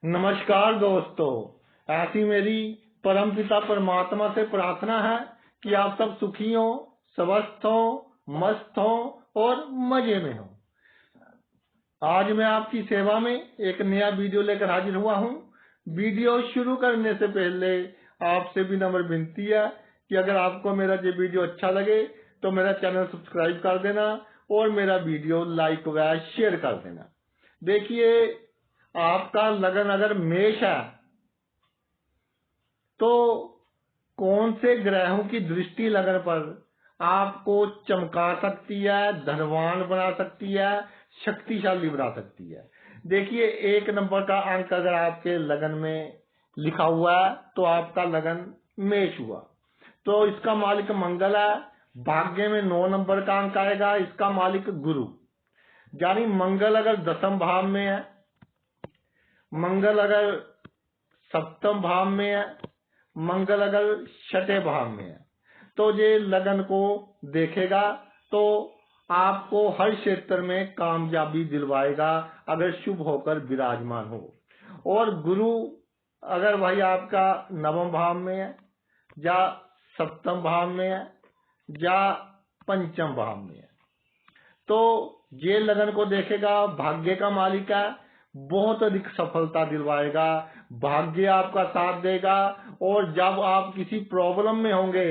नमस्कार दोस्तों। ऐसी मेरी परमपिता परमात्मा से प्रार्थना है कि आप सब सुखी हो, स्वस्थ हो, मस्त हो और मजे में हो। आज मैं आपकी सेवा में एक नया वीडियो लेकर हाजिर हुआ हूँ। वीडियो शुरू करने से पहले आपसे भी नम्र विनती है कि अगर आपको मेरा ये वीडियो अच्छा लगे तो मेरा चैनल सब्सक्राइब कर देना और मेरा वीडियो लाइक व शेयर कर देना। देखिए, आपका लगन अगर मेष है तो कौन से ग्रहों की दृष्टि लगन पर आपको चमका सकती है, धनवान बना सकती है, शक्तिशाली बना सकती है। देखिए, 1 नंबर का अंक अगर आपके लगन में लिखा हुआ है तो आपका लगन मेष हुआ। तो इसका मालिक मंगल है। भाग्य में 9 नंबर का अंक आएगा, इसका मालिक गुरु। यानी मंगल अगर 10th भाव में है, मंगल अगर 7th भाव में है, मंगल अगर 6ठे भाव में है, तो ये लगन को देखेगा तो आपको हर क्षेत्र में कामयाबी दिलवाएगा अगर शुभ होकर विराजमान हो। और गुरु अगर भाई आपका 9वें भाव में है या 7वें भाव में है या 5वें भाव में है तो ये लगन को देखेगा। भाग्य का मालिक है, बहुत अधिक सफलता दिलवाएगा, भाग्य आपका साथ देगा। और जब आप किसी प्रॉब्लम में होंगे,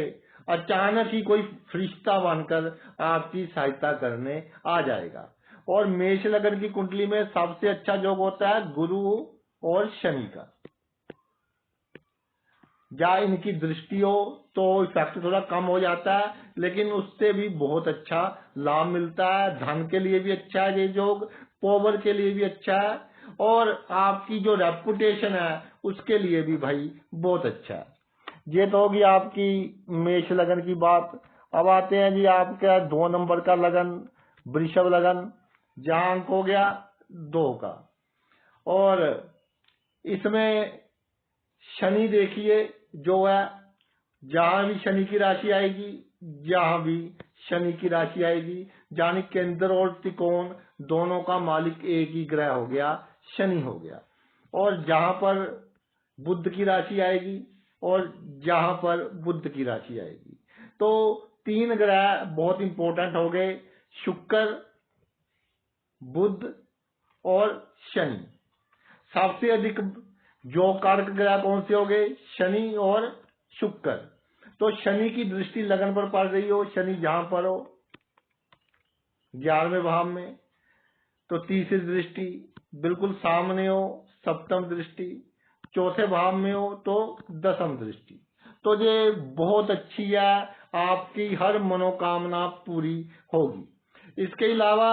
अचानक ही कोई फरिश्ता बनकर आपकी सहायता करने आ जाएगा। और मेष लगन की कुंडली में सबसे अच्छा योग होता है गुरु और शनि का। या इनकी दृष्टि हो तो इफेक्ट थोड़ा कम हो जाता है, लेकिन उससे भी बहुत अच्छा लाभ मिलता है। धन के लिए भी अच्छा है ये योग, पावर के लिए भी अच्छा है, और आपकी जो रेपुटेशन है उसके लिए भी भाई बहुत अच्छा है। ये तो होगी आपकी मेष लगन की बात। अब आते हैं जी आपका 2 नंबर का लगन, वृषभ लगन, जहां अंक हो गया 2 का। और इसमें शनि देखिए जो है, जहां भी शनि की राशि आएगी, जहां भी शनि की राशि आएगी, यानी केंद्र और त्रिकोण दोनों का मालिक एक ही ग्रह हो गया, शनि हो गया। और जहां पर बुध की राशि आएगी और जहां पर बुध की राशि आएगी, तो 3 ग्रह बहुत इंपॉर्टेंट हो गए, शुक्र, बुध और शनि। सबसे अधिक जो कारक ग्रह कौन से हो गए? शनि और शुक्र। तो शनि की दृष्टि लगन पर पड़ रही हो, शनि जहां पर हो 11वें भाव में, तो तीसरी दृष्टि बिल्कुल सामने हो 7th दृष्टि, 4थे भाव में हो तो 10th दृष्टि। तो ये बहुत अच्छी है, आपकी हर मनोकामना पूरी होगी। इसके अलावा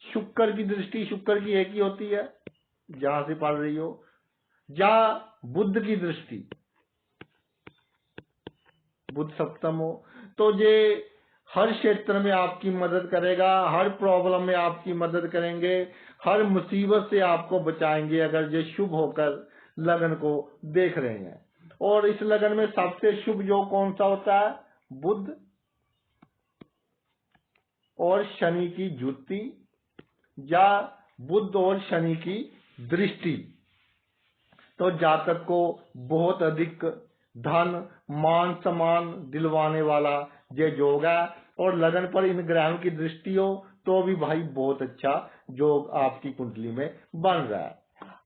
शुक्र की दृष्टि, शुक्र की एक ही होती है जहां से पड़ रही हो, या बुध की दृष्टि, बुध 7th हो, तो ये हर क्षेत्र में आपकी मदद करेगा, हर प्रॉब्लम में आपकी मदद करेंगे, हर मुसीबत से आपको बचाएंगे अगर ये शुभ होकर लगन को देख रहे हैं। और इस लगन में सबसे शुभ योग कौन सा होता है? बुध और शनि की युति, या बुध और शनि की दृष्टि। तो जातक को बहुत अधिक धन, मान सम्मान दिलवाने वाला ये योग है। और लगन पर इन ग्रहों की दृष्टि हो तो भी भाई बहुत अच्छा योग आपकी कुंडली में बन रहा है।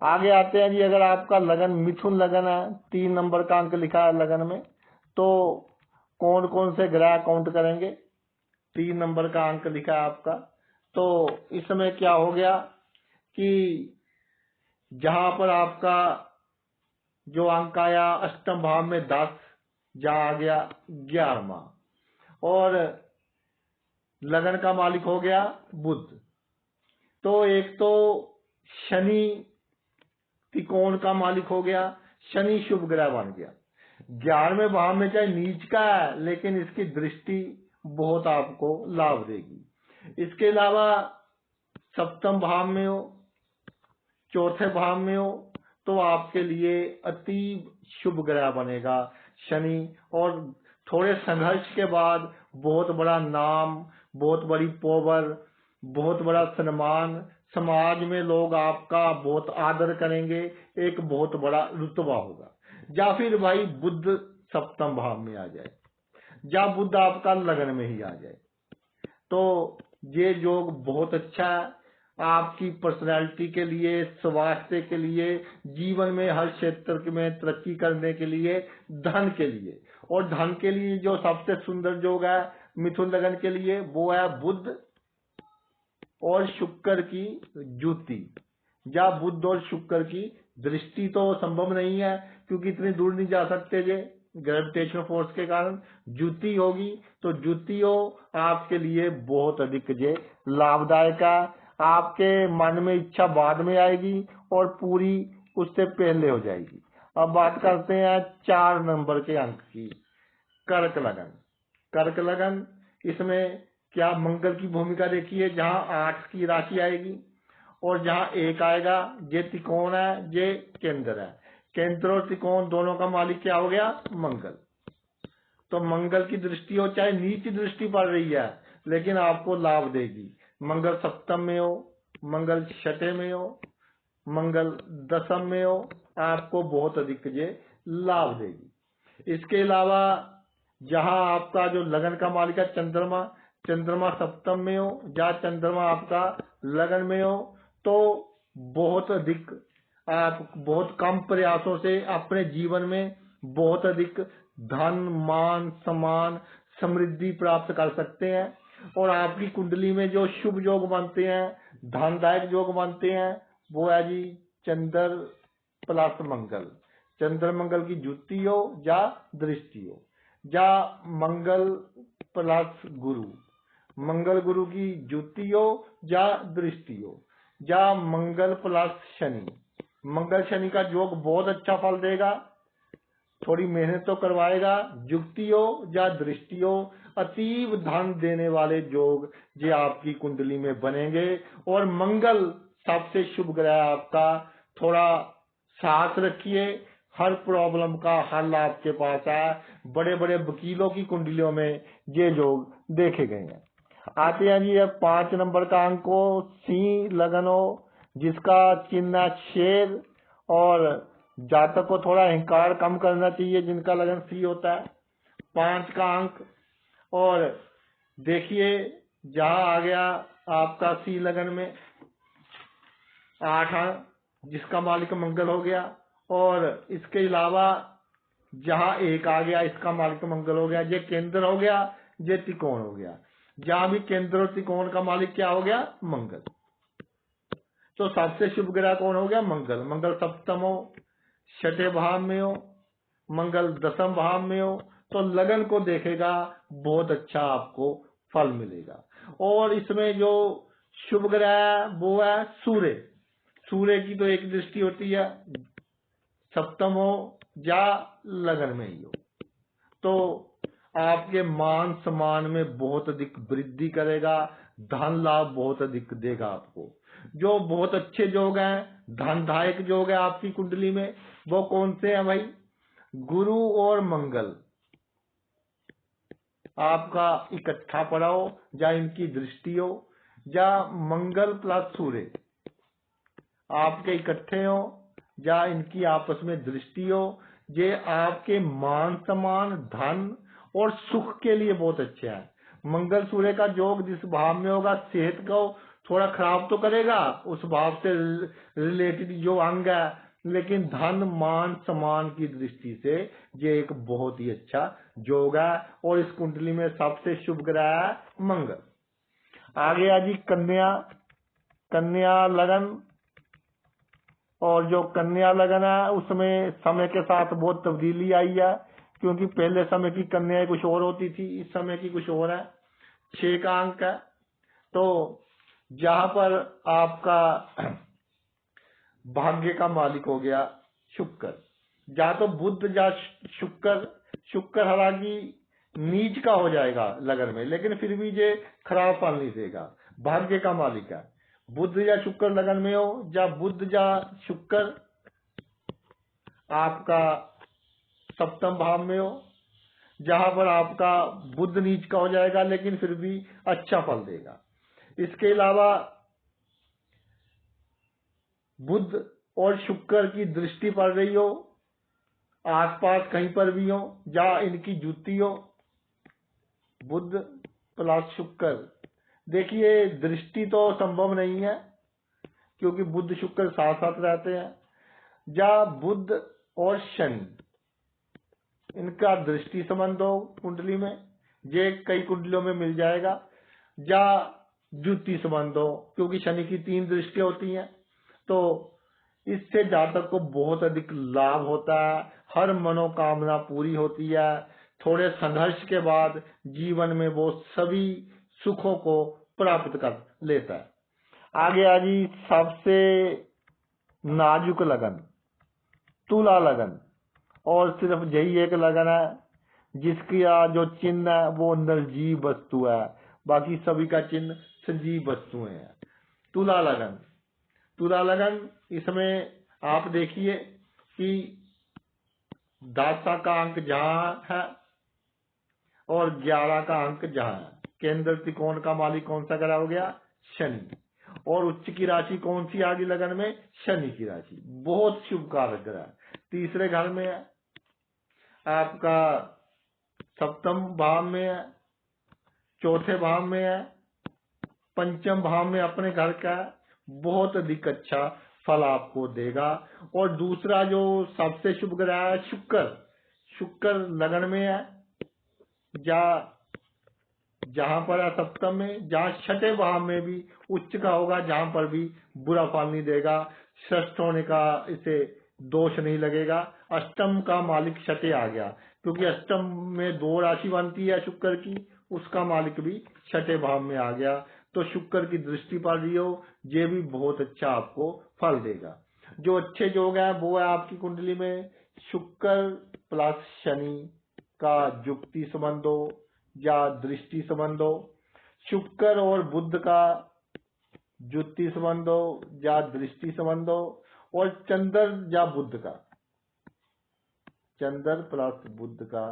आगे आते हैं जी, अगर आपका लगन मिथुन लगन है, 3 नंबर का अंक लिखा है लगन में, तो कौन कौन से ग्रह काउंट करेंगे? 3 नंबर का अंक लिखा है आपका, तो इसमें क्या हो गया कि जहां पर आपका जो अंक आया 8th भाव में 10, जहां आ गया 11वां, और लगन का मालिक हो गया बुध। तो एक तो शनि त्रिकोण का मालिक हो गया, शनि शुभ ग्रह बन गया। 11वें भाव में चाहे नीच का है, लेकिन इसकी दृष्टि बहुत आपको लाभ देगी। इसके अलावा 7th भाव में हो, 4थे भाव में हो, तो आपके लिए अति शुभ ग्रह बनेगा शनि। और थोड़े संघर्ष के बाद बहुत बड़ा नाम, बहुत बड़ी पावर, बहुत बड़ा सम्मान समाज में लोग आपका बहुत आदर करेंगे, एक बहुत बड़ा रुतबा होगा। या फिर भाई बुध सप्तम भाव में आ जाए, या बुध आपका लगन में ही आ जाए, तो ये योग बहुत अच्छा है आपकी पर्सनैलिटी के लिए, स्वास्थ्य के लिए, जीवन में हर क्षेत्र में तरक्की करने के लिए, धन के लिए। और धन के लिए जो सबसे सुंदर योग है मिथुन लगन के लिए वो है बुध और शुक्र की युति, या बुध और शुक्र की दृष्टि। तो संभव नहीं है क्योंकि इतनी दूर नहीं जा सकते जे ग्रेविटेशनल फोर्स के कारण। युति होगी तो युति हो आपके लिए बहुत अधिक जे लाभदायक है। आपके मन में इच्छा बाद में आएगी और पूरी उससे पहले हो जाएगी। अब बात करते हैं 4 नंबर के अंक की, कर्क लगन। कर्क लगन, इसमें क्या मंगल की भूमिका देखिए, जहां 8 की राशि आएगी और जहां 1 आएगा, ये त्रिकोण है, ये केंद्र है। केंद्र और त्रिकोण दोनों का मालिक क्या हो गया? मंगल। तो मंगल की दृष्टि हो, चाहे नीच दृष्टि पड़ रही है लेकिन आपको लाभ देगी। मंगल सप्तम में हो, मंगल छठे में हो, मंगल दशम में हो, आपको बहुत अधिक ये लाभ देगी। इसके अलावा जहां आपका जो लगन का मालिक है चंद्रमा, चंद्रमा सप्तम में हो या चंद्रमा आपका लगन में हो, तो बहुत अधिक आप बहुत कम प्रयासों से अपने जीवन में बहुत अधिक धन, मान, सम्मान, समृद्धि प्राप्त कर सकते हैं। और आपकी कुंडली में जो शुभ योग बनते हैं, धनदायक योग बनते हैं, वो है जी चंद्र प्लस मंगल। चंद्र मंगल की युति हो या दृष्टि हो, या मंगल प्लस गुरु, मंगल गुरु की युति हो या दृष्टि हो, या मंगल प्लस शनि। मंगल शनि का योग बहुत अच्छा फल देगा, थोड़ी मेहनत तो करवाएगा। युक्ति हो या दृष्टि हो, अतीव धन देने वाले योग जो आपकी कुंडली में बनेंगे। और मंगल सबसे शुभ ग्रह आपका, थोड़ा साथ रखिए, हर प्रॉब्लम का हल आपके पास है। बड़े बड़े वकीलों की कुंडलियों में ये योग देखे गए हैं। आते हैं जी अब 5 नंबर का अंक हो, सिंह लगन हो, जिसका चिन्ह है शेर। और जातक को थोड़ा अहंकार कम करना चाहिए जिनका लगन सिंह होता है। 5 का अंक, और देखिए जहां आ गया आपका सिंह लगन में 8 अंक, जिसका मालिक मंगल हो गया। और इसके अलावा जहां 1 आ गया, इसका मालिक मंगल हो गया। ये केंद्र हो गया, ये त्रिकोण हो गया। जहां भी केंद्र और त्रिकोण का मालिक क्या हो गया? मंगल। तो सबसे शुभ ग्रह कौन हो गया? मंगल। मंगल सप्तम हो, छठे भाव में हो, मंगल दशम भाव में हो, तो लगन को देखेगा, बहुत अच्छा आपको फल मिलेगा। और इसमें जो शुभ ग्रह है वो है सूर्य। सूर्य की तो एक दृष्टि होती है, सप्तम हो या लगन में ही हो, तो आपके मान सम्मान में बहुत अधिक वृद्धि करेगा, धन लाभ बहुत अधिक देगा आपको। जो बहुत अच्छे योग हैं, धनदायक योग है आपकी कुंडली में, वो कौन से हैं भाई? गुरु और मंगल आपका इकट्ठा पड़ा हो, या इनकी दृष्टि हो, या मंगल प्लस सूर्य आपके इकट्ठे हो, या इनकी आपस में दृष्टि हो। ये आपके मान सम्मान, धन और सुख के लिए बहुत अच्छा है। मंगल सूर्य का योग जिस भाव में होगा, सेहत को थोड़ा खराब तो करेगा, उस भाव से रिलेटेड जो अंग है, लेकिन धन, मान, सम्मान की दृष्टि से ये एक बहुत ही अच्छा योग है। और इस कुंडली में सबसे शुभ ग्रह है मंगल। आगे आ जी कन्या। कन्या लगन, और जो कन्या लगन है उसमें समय के साथ बहुत तब्दीली आई है, क्योंकि पहले समय की कन्याएं कुछ और होती थी, इस समय की कुछ और है। 6 का अंक है। तो जहां पर आपका भाग्य का मालिक हो गया शुक्र, या तो बुध या शुक्र। शुक्र हालांकि नीच का हो जाएगा लगन में, लेकिन फिर भी ये खराब फल नहीं देगा, भाग्य का मालिक है। बुध या शुक्र लगन में हो, या बुध या शुक्र आपका सप्तम भाव में हो, जहां पर आपका बुध नीच का हो जाएगा लेकिन फिर भी अच्छा फल देगा। इसके अलावा बुध और शुक्र की दृष्टि पड़ रही हो, आसपास कहीं पर भी हो, जहां इनकी जुति हो, बुध प्लस शुक्र, देखिए दृष्टि तो संभव नहीं है क्योंकि बुध शुक्र साथ साथ रहते हैं। जहां बुध और शनि इनका दृष्टि संबंध हो कुंडली में, ये कई कुंडलियों में मिल जाएगा। जहां जुति संबंध हो, क्योंकि शनि की 3 दृष्टियां होती हैं, तो इससे जातक को बहुत अधिक लाभ होता है, हर मनोकामना पूरी होती है। थोड़े संघर्ष के बाद जीवन में वो सभी सुखों को प्राप्त कर लेता है। आगे आ जी सबसे नाजुक लगन तुला लगन, और सिर्फ यही एक लगन है जिसकी जो चिन्ह है वो निर्जीव वस्तु है, बाकी सभी का चिन्ह सजीव वस्तुएं हैं। तुला लगन, तुला लगन, इसमें आप देखिए कि दासा का अंक जहां है और 11 का अंक जहां है, केंद्र त्रिकोण का मालिक कौन सा ग्रह हो गया? शनि। और उच्च की राशि कौन सी आगे लगन में? शनि की राशि, बहुत शुभ कारक ग्रह। तीसरे घर में है, आपका सप्तम भाव में है, चौथे भाव में है, पंचम भाव में अपने घर का है, बहुत अधिक अच्छा फल आपको देगा। और दूसरा जो सबसे शुभ ग्रह है शुक्र, शुक्र लगन में है, जहां पर है सप्तम में, जहां छठे भाव में भी उच्च का होगा, जहां पर भी बुरा फल नहीं देगा, षष्ठ होने का इसे दोष नहीं लगेगा। अष्टम का मालिक छठे आ गया, क्योंकि अष्टम में 2 राशि बनती है शुक्र की, उसका मालिक भी छठे भाव में आ गया। तो शुक्र की दृष्टि पड़ रही हो, ये भी बहुत अच्छा आपको फल देगा। जो अच्छे योग है वो है आपकी कुंडली में शुक्र प्लस शनि का युक्ति संबंध हो या दृष्टि संबंध हो, शुक्र और बुध का युक्ति संबंध हो या दृष्टि संबंध हो, और चंद्र या बुध का, चंद्र प्लस बुध का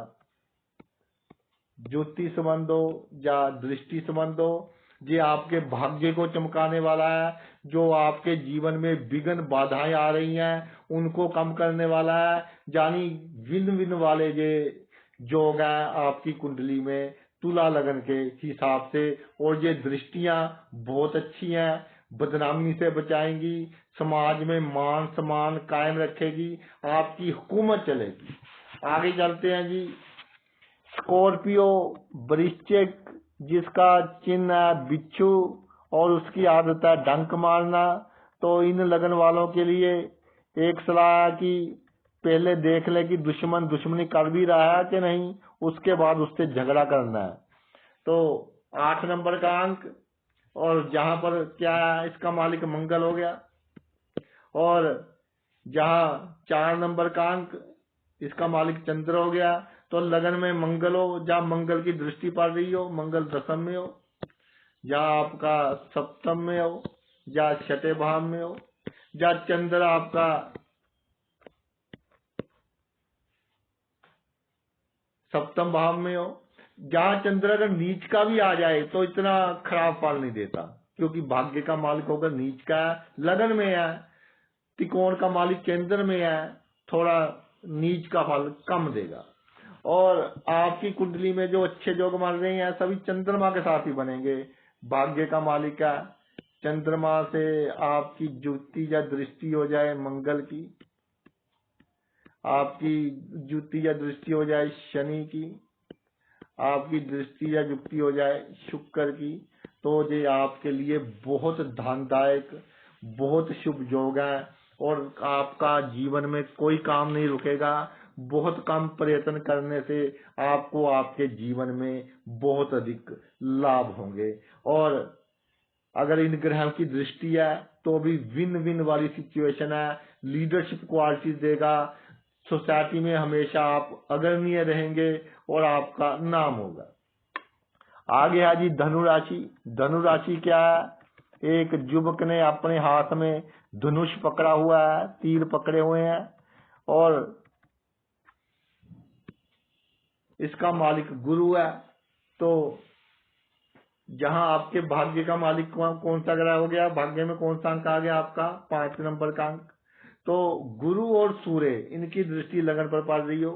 ज्योति संबंध हो या दृष्टि संबंध हो, ये आपके भाग्य को चमकाने वाला है। जो आपके जीवन में विघ्न बाधाएं आ रही हैं उनको कम करने वाला है, यानी विन विन वाले ये योग है आपकी कुंडली में तुला लगन के हिसाब से। और ये दृष्टियां बहुत अच्छी हैं, बदनामी से बचाएंगी, समाज में मान सम्मान कायम रखेगी, आपकी हुकूमत चलेगी। आगे चलते हैं जी, स्कॉर्पियो वृश्चिक, जिसका चिन्ह है बिच्छू और उसकी आदत है डंक मारना। तो इन लगन वालों के लिए एक सलाह है कि पहले देख ले कि दुश्मन दुश्मनी कर भी रहा है कि नहीं, उसके बाद उससे झगड़ा करना है। तो 8 नंबर का अंक, और जहां पर क्या है इसका मालिक मंगल हो गया, और जहां 4 नंबर का अंक इसका मालिक चंद्र हो गया। तो लगन में मंगल हो, जहां मंगल की दृष्टि पड़ रही हो, मंगल दशम में हो, जहां आपका सप्तम में हो या छठे भाव में हो, जहां चंद्र आपका सप्तम भाव में हो, जहां चंद्र अगर नीच का भी आ जाए तो इतना खराब फल नहीं देता, क्योंकि भाग्य का मालिक होकर नीच का है, लगन में है, त्रिकोण का मालिक केंद्र में है, थोड़ा नीच का फल कम देगा। और आपकी कुंडली में जो अच्छे योग बन रहे हैं सभी चंद्रमा के साथ ही बनेंगे। भाग्य का मालिक है, चंद्रमा से आपकी जुति या दृष्टि हो जाए मंगल की, आपकी जुति या दृष्टि हो जाए शनि की, आपकी दृष्टि या युक्ति हो जाए शुक्र की, तो ये आपके लिए बहुत धनदायक, बहुत शुभ योग है। और आपका जीवन में कोई काम नहीं रुकेगा, बहुत कम प्रयत्न करने से आपको आपके जीवन में बहुत अधिक लाभ होंगे। और अगर इन ग्रहों की दृष्टि है तो भी विन विन वाली सिचुएशन है, लीडरशिप क्वालिटीज देगा, सोसाइटी में हमेशा आप अग्रणीय रहेंगे और आपका नाम होगा। आगे है जी धनु राशि। धनु राशि क्या है? एक युवक ने अपने हाथ में धनुष पकड़ा हुआ है, तीर पकड़े हुए हैं, और इसका मालिक गुरु है। तो जहां आपके भाग्य का मालिक कौन सा ग्रह हो गया, भाग्य में कौन सा अंक आ गया आपका 5 नंबर का अंक। तो गुरु और सूर्य इनकी दृष्टि लगन पर पड़ रही हो,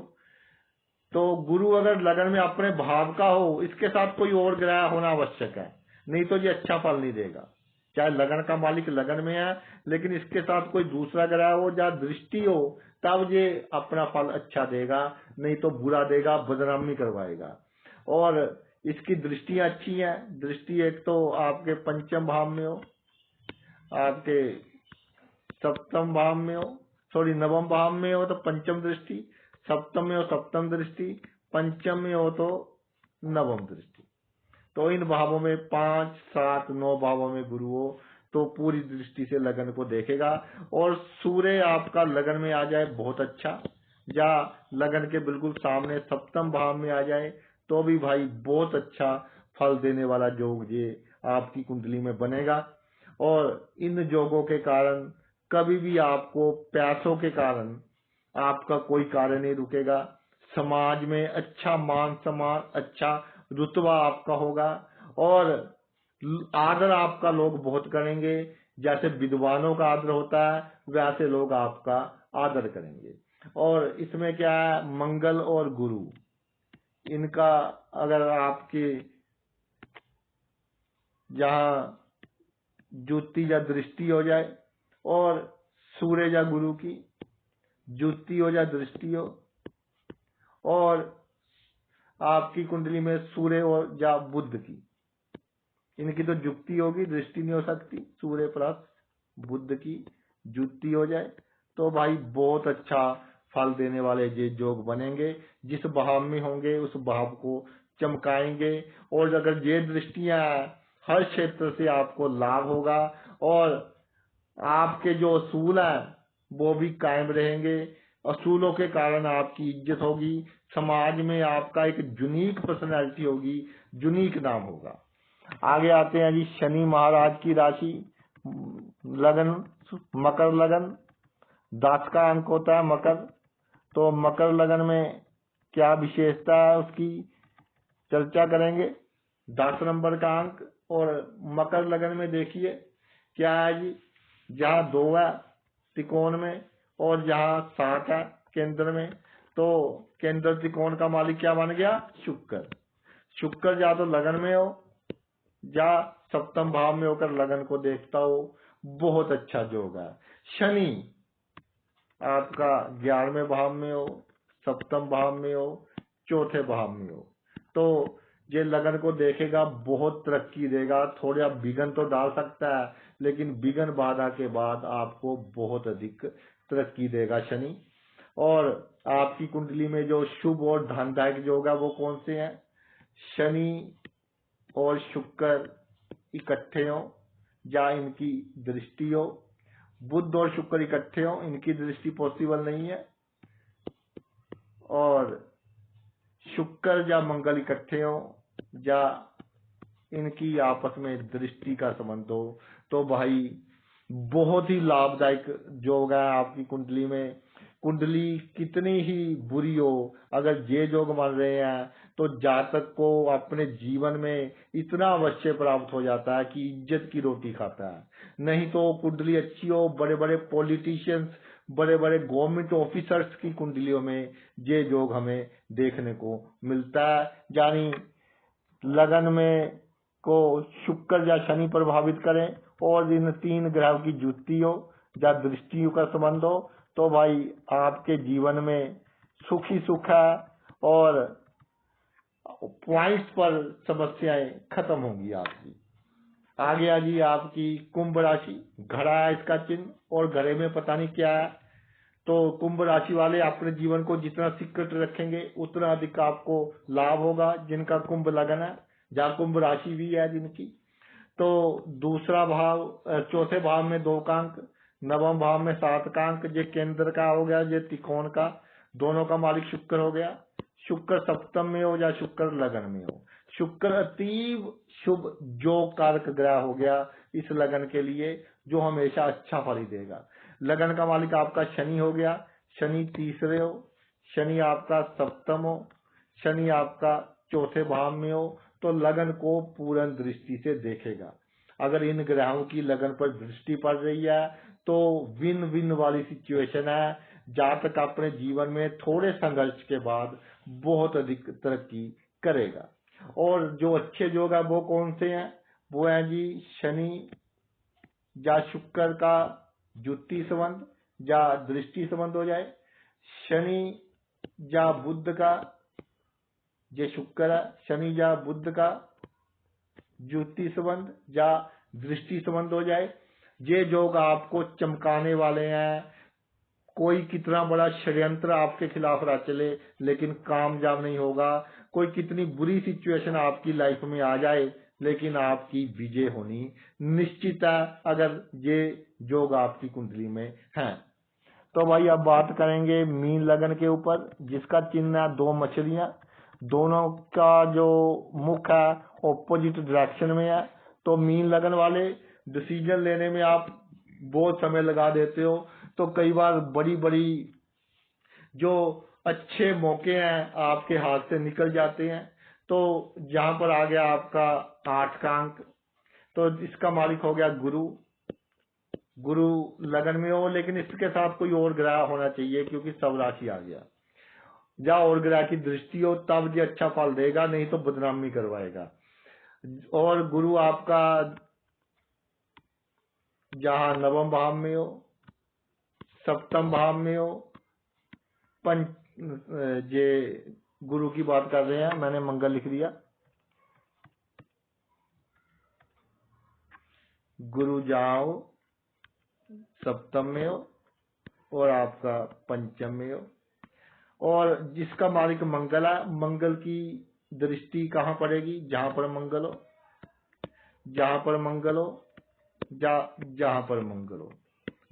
तो गुरु अगर लगन में अपने भाव का हो, इसके साथ कोई और ग्रह होना आवश्यक है, नहीं तो ये अच्छा फल नहीं देगा। चाहे लगन का मालिक लगन में है, लेकिन इसके साथ कोई दूसरा ग्रह हो या दृष्टि हो, तब ये अपना फल अच्छा देगा, नहीं तो बुरा देगा, बदनामी करवाएगा। और इसकी दृष्टियां अच्छी हैं। दृष्टि एक तो आपके पंचम भाव में हो, आपके सप्तम भाव में हो, सॉरी नवम भाव में हो तो पंचम दृष्टि, सप्तम में हो सप्तम दृष्टि, पंचम में हो तो नवम दृष्टि। तो इन भावों में 5, 7, 9 भावों में गुरु हो तो पूरी दृष्टि से लगन को देखेगा। और सूर्य आपका लगन में आ जाए बहुत अच्छा, या लगन के बिल्कुल सामने सप्तम भाव में आ जाए तो भी भाई बहुत अच्छा फल देने वाला योग ये आपकी कुंडली में बनेगा। और इन योगों के कारण कभी भी आपको पैसों के कारण आपका कोई कार्य नहीं रुकेगा। समाज में अच्छा मान सम्मान, अच्छा रुतबा आपका होगा, और आदर आपका लोग बहुत करेंगे। जैसे विद्वानों का आदर होता है, वैसे लोग आपका आदर करेंगे। और इसमें क्या है, मंगल और गुरु इनका अगर आपके जहाँ ज्योति या दृष्टि हो जाए, और सूर्य या गुरु की ज्योति हो या दृष्टि हो, और आपकी कुंडली में सूर्य और या बुध की, इनकी तो जुक्ति होगी, दृष्टि नहीं हो सकती। सूर्य प्लस बुध की जुक्ति हो जाए तो भाई बहुत अच्छा फल देने वाले ये योग बनेंगे। जिस भाव में होंगे उस भाव को चमकाएंगे। और अगर ये दृष्टियां हर क्षेत्र से आपको लाभ होगा, और आपके जो असूल हैं वो भी कायम रहेंगे। असूलों के कारण आपकी इज्जत होगी, समाज में आपका एक यूनिक पर्सनैलिटी होगी, यूनिक नाम होगा। आगे आते हैं जी शनि महाराज की राशि लगन, मकर लगन, 10 का अंक होता है मकर। तो मकर लगन में क्या विशेषता है उसकी चर्चा करेंगे। 10 नंबर का अंक। और मकर लगन में देखिए क्या है जी, जहाँ 2 है त्रिकोण में और जहाँ 7 है केंद्र में, तो केंद्र त्रिकोण का मालिक क्या बन गया, शुक्र। शुक्र या तो लगन में हो या सप्तम भाव में होकर लगन को देखता हो, बहुत अच्छा योग है। शनि आपका 11वें भाव में हो, सप्तम भाव में हो, चौथे भाव में हो, तो ये लगन को देखेगा, बहुत तरक्की देगा। थोड़ा विघ्न तो डाल सकता है, लेकिन विघ्न बाधा के बाद आपको बहुत अधिक तरक्की देगा शनि। और आपकी कुंडली में जो शुभ और धनदायक योग है वो कौन से हैं, शनि और शुक्र इकट्ठे हो या इनकी दृष्टि हो, बुध और शुक्र इकट्ठे हो, इनकी दृष्टि पॉसिबल नहीं है, और शुक्र या मंगल इकट्ठे हो या इनकी आपस में दृष्टि का संबंध हो, तो भाई बहुत ही लाभदायक योग है आपकी कुंडली में। कुंडली कितनी ही बुरी हो, अगर ये योग मान रहे हैं तो जातक को अपने जीवन में इतना अवश्य प्राप्त हो जाता है कि इज्जत की रोटी खाता है। नहीं तो कुंडली अच्छी हो, बड़े बड़े पॉलिटिशियंस, बड़े बड़े गवर्नमेंट ऑफिसर्स की कुंडलियों में ये योग हमें देखने को मिलता है। यानी लगन में को शुक्र या शनि प्रभावित करें और इन 3 ग्रह की जुति हो या दृष्टि का संबंध हो, तो भाई आपके जीवन में सुख ही सुख है, और पॉइंट्स पर समस्याएं खत्म होंगी आपकी। आगे आ जी आपकी कुंभ राशि, घड़ा है इसका चिन्ह, और घड़े में पता नहीं क्या है। तो कुंभ राशि वाले अपने जीवन को जितना सीक्रेट रखेंगे उतना अधिक आपको लाभ होगा। जिनका कुंभ लगन है, जहाँ कुंभ राशि भी है जिनकी, तो दूसरा भाव, चौथे भाव में 2 का अंक, नवम भाव में 7 का अंक, ये केंद्र का हो गया, ये त्रिकोण का, दोनों का मालिक शुक्र हो गया। शुक्र सप्तम में हो या शुक्र लगन में हो, शुक्र अतीव शुभ योग कारक ग्रह हो गया इस लगन के लिए, जो हमेशा अच्छा फल ही देगा। लगन का मालिक आपका शनि हो गया, शनि तीसरे हो, शनि आपका सप्तम हो, शनि आपका चौथे भाव में हो, तो लगन को पूर्ण दृष्टि से देखेगा। अगर इन ग्रहों की लगन पर दृष्टि पड़ रही है तो विन विन वाली सिचुएशन है। जातक अपने जीवन में थोड़े संघर्ष के बाद बहुत अधिक तरक्की करेगा। और जो अच्छे योग है वो कौन से हैं? वो है जी शनि या शुक्र का जुति संबंध या दृष्टि संबंध हो जाए, शनि या बुध का, ये शुक्र है, शनि या बुध का जुति संबंध या दृष्टि संबंध हो जाए। ये योग आपको चमकाने वाले हैं। कोई कितना बड़ा षड्यंत्र आपके खिलाफ रच चले लेकिन कामयाब नहीं होगा। कोई कितनी बुरी सिचुएशन आपकी लाइफ में आ जाए लेकिन आपकी विजय होनी निश्चित है, अगर ये योग आपकी कुंडली में है। तो भाई अब बात करेंगे मीन लगन के ऊपर, जिसका चिन्ह है दो मछलियां। दोनों का जो मुख है ऑपोजिट डायरेक्शन में है। तो मीन लगन वाले डिसीजन लेने में आप बहुत समय लगा देते हो, तो कई बार बड़ी बड़ी जो अच्छे मौके हैं आपके हाथ से निकल जाते हैं। तो यहाँ पर आ गया आपका 8 का अंक, तो इसका मालिक हो गया गुरु। गुरु लगन में हो, लेकिन इसके साथ कोई और ग्रह होना चाहिए क्योंकि सब राशि आ गया। या और ग्रह की दृष्टि हो तब ये अच्छा फल देगा, नहीं तो बदनामी करवाएगा। और गुरु आपका जहां नवम भाव में हो, सप्तम भाव में हो, ये गुरु की बात कर रहे हैं, मैंने मंगल लिख दिया। गुरु जहां हो सप्तम में हो और आपका पंचम में हो, और जिसका मालिक मंगल है, मंगल की दृष्टि कहाँ पड़ेगी? जहां पर मंगल हो, जहां पर मंगल हो, जहां पर मंगल हो।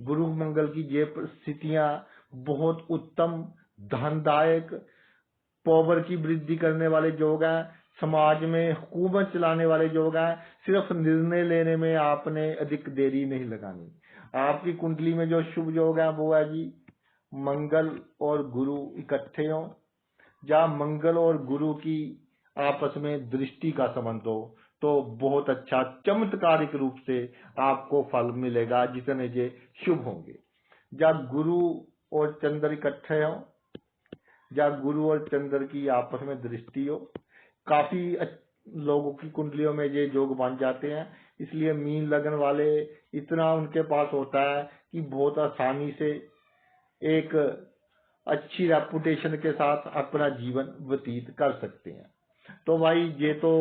गुरु मंगल की ये स्थितियां बहुत उत्तम, धनदायक, पावर की वृद्धि करने वाले योग हैं। समाज में हुकूमत चलाने वाले योग हैं। सिर्फ निर्णय लेने में आपने अधिक देरी नहीं लगानी। आपकी कुंडली में जो शुभ योग है वो है जी मंगल और गुरु इकट्ठे हो, या मंगल और गुरु की आपस में दृष्टि का संबंध हो, तो बहुत अच्छा चमत्कारिक रूप से आपको फल मिलेगा जितने ये शुभ होंगे। या गुरु और चंद्र इकट्ठे हो, या गुरु और चंद्र की आपस में दृष्टि हो, काफी लोगों की कुंडलियों में ये योग बन जाते हैं। इसलिए मीन लगन वाले इतना उनके पास होता है कि बहुत आसानी से एक अच्छी रेपुटेशन के साथ अपना जीवन व्यतीत कर सकते हैं। तो भाई ये तो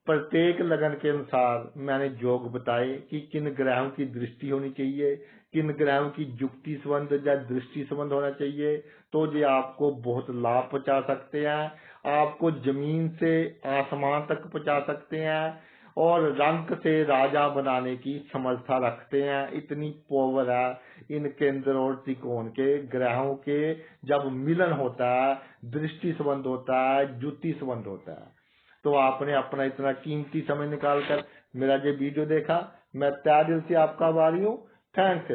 प्रत्येक लगन के अनुसार मैंने योग बताए कि किन ग्रहों की दृष्टि होनी चाहिए, किन ग्रहों की जुक्ति संबंध या दृष्टि संबंध होना चाहिए, तो ये आपको बहुत लाभ पहुंचा सकते हैं। आपको जमीन से आसमान तक पहुंचा सकते हैं और रंक से राजा बनाने की समर्था रखते हैं। इतनी पावर है इन केंद्र और त्रिकोण के ग्रहों के। जब मिलन होता है, दृष्टि संबंध होता है, जुति संबंध होता है। तो आपने अपना इतना कीमती समय निकालकर मेरा ये वीडियो देखा, मैं तहे दिल से आपका आभारी हूँ। थैंक्स।